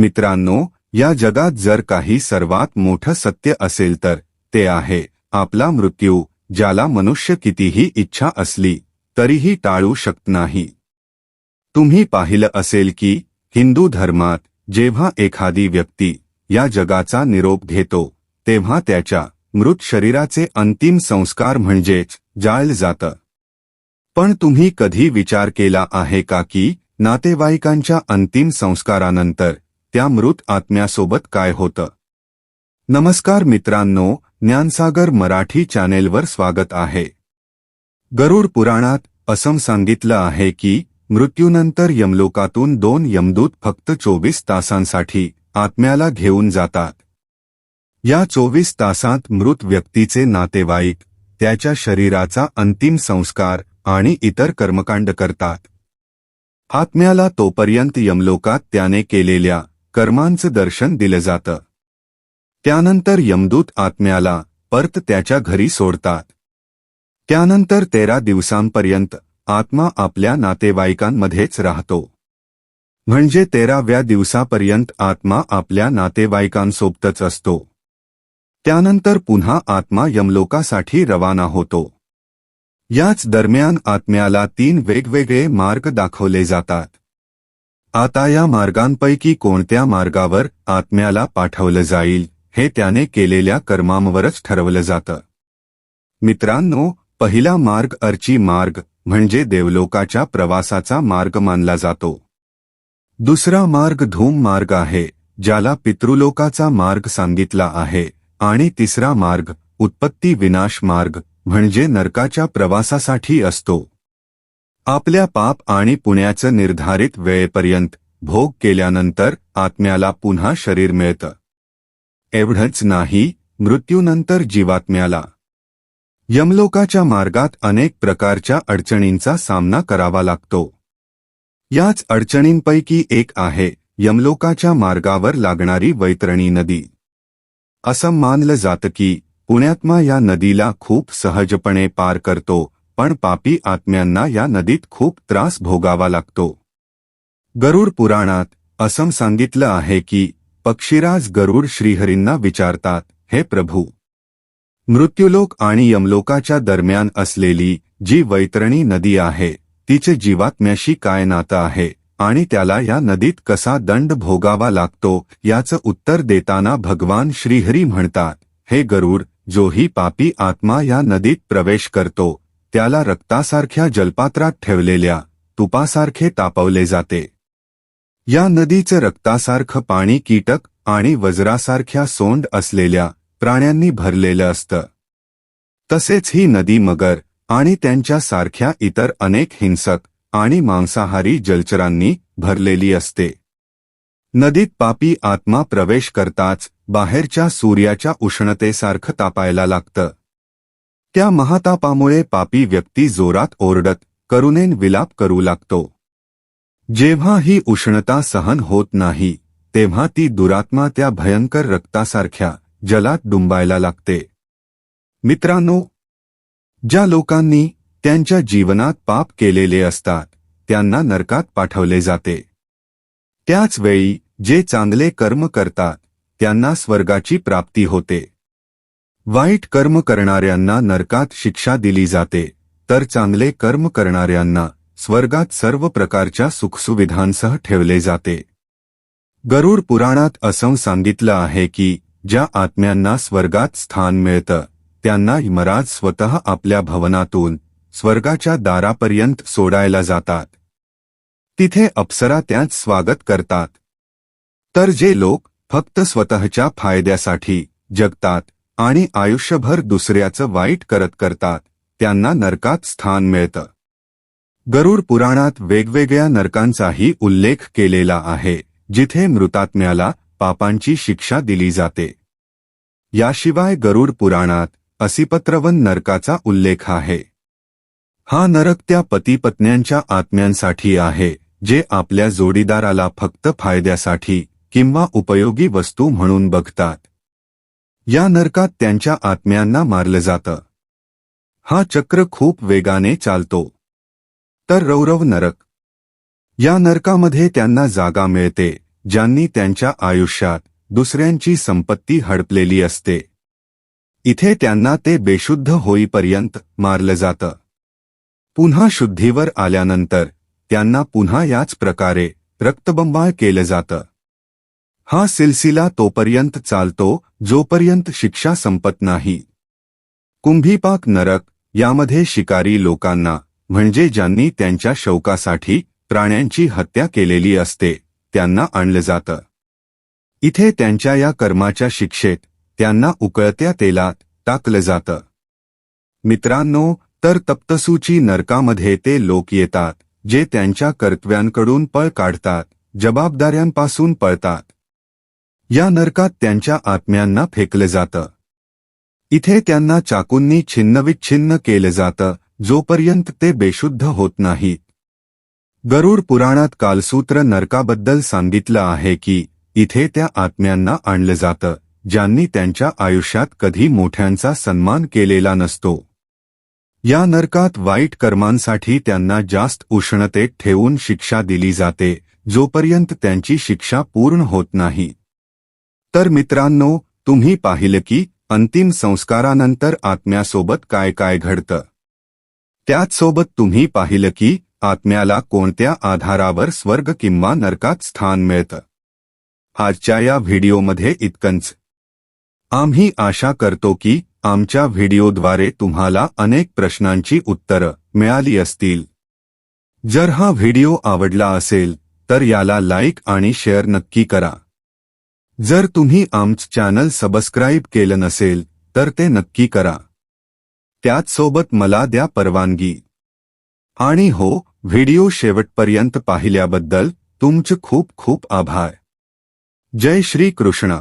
मित्रांनो, या जगात जर काही सर्वात मोठं सत्य असेल तर ते आहे आपला मृत्यू, ज्याला मनुष्य कितीही इच्छा असली तरीही टाळू शकत नाही. तुम्ही पाहिलं असेल की हिंदू धर्मात जेव्हा एखादी व्यक्ती या जगाचा निरोप घेतो तेव्हा त्याच्या मृत शरीराचे अंतिम संस्कार म्हणजेच जाळलं जातं. पण तुम्ही कधी विचार केला आहे का की नातेवाईकांच्या अंतिम संस्कारानंतर त्या मृत आत्म्यासोबत काय होतं? नमस्कार मित्रांनो, ज्ञानसागर मराठी चॅनेलवर स्वागत आहे. गरुड पुराणात असं सांगितलं आहे की मृत्यूनंतर यमलोकातून 2 यमदूत फक्त 24 तासांसाठी आत्म्याला घेऊन जातात. या 24 तासांत मृत व्यक्तीचे नातेवाईक त्याच्या शरीराचा अंतिम संस्कार आणि इतर कर्मकांड करतात. आत्म्याला तोपर्यंत यमलोकात त्याने केलेल्या कर्मांचं दर्शन दिलं जातं. त्यानंतर यमदूत आत्म्याला परत त्याच्या घरी सोडतात. त्यानंतर 13 दिवसांपर्यंत आत्मा आपल्या नातेवाईकांमध्येच राहतो. म्हणजे 13व्या दिवसापर्यंत आत्मा आपल्या नातेवाईकांसोबतच असतो. त्यानंतर पुन्हा आत्मा यमलोकासाठी रवाना होतो. याच दरम्यान आत्म्याला 3 वेगवेगळे मार्ग दाखवले जातात. आता या मार्गांपैकी कोणत्या मार्गावर आत्म्याला पाठवलं जाईल हे त्याने केलेल्या कर्मांवरच ठरवलं जातं. मित्रांनो, पहिला मार्ग अर्ची मार्ग म्हणजे देवलोकाच्या प्रवासाचा मार्ग मानला जातो. दुसरा मार्ग धूम मार्ग आहे, ज्याला पितृलोकाचा मार्ग सांगितला आहे. आणि तिसरा मार्ग उत्पत्ती विनाश मार्ग म्हणजे नरकाच्या प्रवासासाठी असतो. आपल्या पाप आणि पुण्याचं निर्धारित वेळेपर्यंत भोग केल्यानंतर आत्म्याला पुन्हा शरीर मिळतं. एवढंच नाही, मृत्यूनंतर जीवात्म्याला यमलोकाच्या मार्गात अनेक प्रकारच्या अडचणींचा सामना करावा लागतो. याच अडचणींपैकी एक आहे यमलोकाच्या मार्गावर लागणारी वैतरणी नदी. असं मानलं जातं की पुण्यात्मा या नदीला खूप सहजपणे पार करतो, पण पापी आत्म्यांना या नदीत खूप त्रास भोगावा लागतो. गरुड पुराणात असं सांगितलं आहे की पक्षीराज गरुड श्रीहरींना विचारतात, हे प्रभू, मृत्यूलोक आणि यमलोकाच्या दरम्यान असलेली जी वैतरणी नदी आहे तिचे जीवात्म्याशी काय नातं आहे आणि त्याला या नदीत कसा दंड भोगावा लागतो? याचं उत्तर देताना भगवान श्रीहरी म्हणतात, हे गरुड, जोही पापी आत्मा या नदीत प्रवेश करतो त्याला रक्तासारख्या जलपात्रात ठेवलेल्या तुपासारखे तापवले जाते. या नदीचं रक्तासारखं पाणी कीटक आणि वज्रासारख्या सोंड असलेल्या प्राण्यांनी भरलेलं असतं. तसेच ही नदी मगर आणि त्यांच्यासारख्या इतर अनेक हिंसक आणि मांसाहारी जलचरांनी भरलेली असते. नदीत पापी आत्मा प्रवेश करताच बाहेरच्या सूर्याच्या उष्णतेसारखं तापायला लागतं. त्या महातापामुळे पापी व्यक्ती जोरात ओरडत करुणेन विलाप करू लागतो. जेव्हा ही उष्णता सहन होत नाही तेव्हा ती दुरात्मा त्या भयंकर रक्तासारख्या जलात डुंबायला लागते. मित्रांनो, ज्या लोकांनी त्यांच्या जीवनात पाप केलेले असतात त्यांना नरकात पाठवले जाते. त्याच वेळी जे चांगले कर्म करतात त्यांना स्वर्गाची प्राप्ती होते. वाईट कर्म करणाऱ्यांना नरकात शिक्षा दिली जाते, तर चांगले कर्म करणाऱ्यांना स्वर्गात सर्व प्रकारच्या सुखसुविधांसह ठेवले जाते. गरुड पुराणात असं सांगितलं आहे की ज्या आत्म्यांना स्वर्गात स्थान मिळतं त्यांना यमराज स्वतः आपल्या भवनातून स्वर्गाच्या दारापर्यंत सोडायला जातात. तिथे अप्सरा त्यांचं स्वागत करतात. तर जे लोक फक्त स्वतःच्या फायद्यासाठी जगतात आणि आयुष्यभर दुसऱ्याचं वाईट करतात त्यांना नरकात स्थान मिळतं. गरुड पुराणात वेगवेगळ्या नरकांचाही उल्लेख केलेला आहे, जिथे मृतात्म्याला पापांची शिक्षा दिली जाते. याशिवाय गरुड पुराणात असिपत्रवन नरकाचा उल्लेख आहे. हा नरक त्या पतीपत्न्यांच्या आत्म्यांसाठी आहे जे आपल्या जोडीदाराला फक्त फायद्यासाठी किंवा उपयोगी वस्तू म्हणून बघतात. या नरकात त्यांच्या आत्म्यांना मारलं जातं. हा चक्र खूप वेगाने चालतो. तर रौरव नरक, या नरकामध्ये त्यांना जागा मिळते ज्यांनी त्यांच्या आयुष्यात दुसऱ्यांची संपत्ती हडपलेली असते. इथे त्यांना ते बेशुद्ध होईपर्यंत मारलं जातं. पुन्हा शुद्धीवर आल्यानंतर त्यांना पुन्हा याच प्रकारे रक्तबंबाळ केलं जातं. हा सिलसिला तोपर्यंत चालतो जोपर्यंत शिक्षा संपत नाही. कुंभीपाक नरक यामध्ये शिकारी लोकांना म्हणजे ज्यांनी त्यांच्या शौकासाठी प्राण्यांची हत्या केलेली असते त्यांना आणलं जातं. इथे त्यांच्या या कर्माच्या शिक्षेत त्यांना उकळत्या तेलात टाकलं जातं. मित्रांनो, तर तप्तसूची नरकामध्ये ते लोक येतात जे त्यांच्या कर्तव्यांकडून पळ काढतात, जबाबदाऱ्यांपासून पळतात. या नरकात त्यांच्या आत्म्यांना फेकलं जातं. इथे त्यांना चाकूंनी छिन्नविच्छिन्न केलं जातं जोपर्यंत ते बेशुद्ध होत नाहीत. गरुड पुराणात कालसूत्र नरकाबद्दल सांगितलं आहे की इथे त्या आत्म्यांना आणलं जातं ज्यांनी त्यांच्या आयुष्यात कधी मोठ्यांचा सन्मान केलेला नसतो. या नरकात वाईट कर्मांसाठी त्यांना जास्त उष्णतेत ठेवून शिक्षा दिली जाते जोपर्यंत त्यांची शिक्षा पूर्ण होत नाही. तर मित्रांनो, तुम्ही पाहिलं की अंतिम संस्कारानंतर आत्म्यासोबत काय काय घडतं. त्याचसोबत तुम्ही पाहिलं की आत्म्याला कोणत्या आधारावर स्वर्ग किंवा नरकात स्थान मिळतं. आजच्या या व्हिडिओमध्ये इतकंच. आम्ही आशा करतो की आमच्या व्हिडिओद्वारे तुम्हाला अनेक प्रश्नांची उत्तरं मिळाली असतील. जर हा व्हिडिओ आवडला असेल तर याला लाईक आणि शेअर नक्की करा. जर तुम्ही आमचं चॅनल सबस्क्राईब केलं नसेल तर ते नक्की करा. त्याचसोबत मला द्या परवानगी. आणि हो, व्हिडिओ शेवटपर्यंत पाहिल्याबद्दल तुमचे खूप खूप आभार. जय श्री कृष्ण.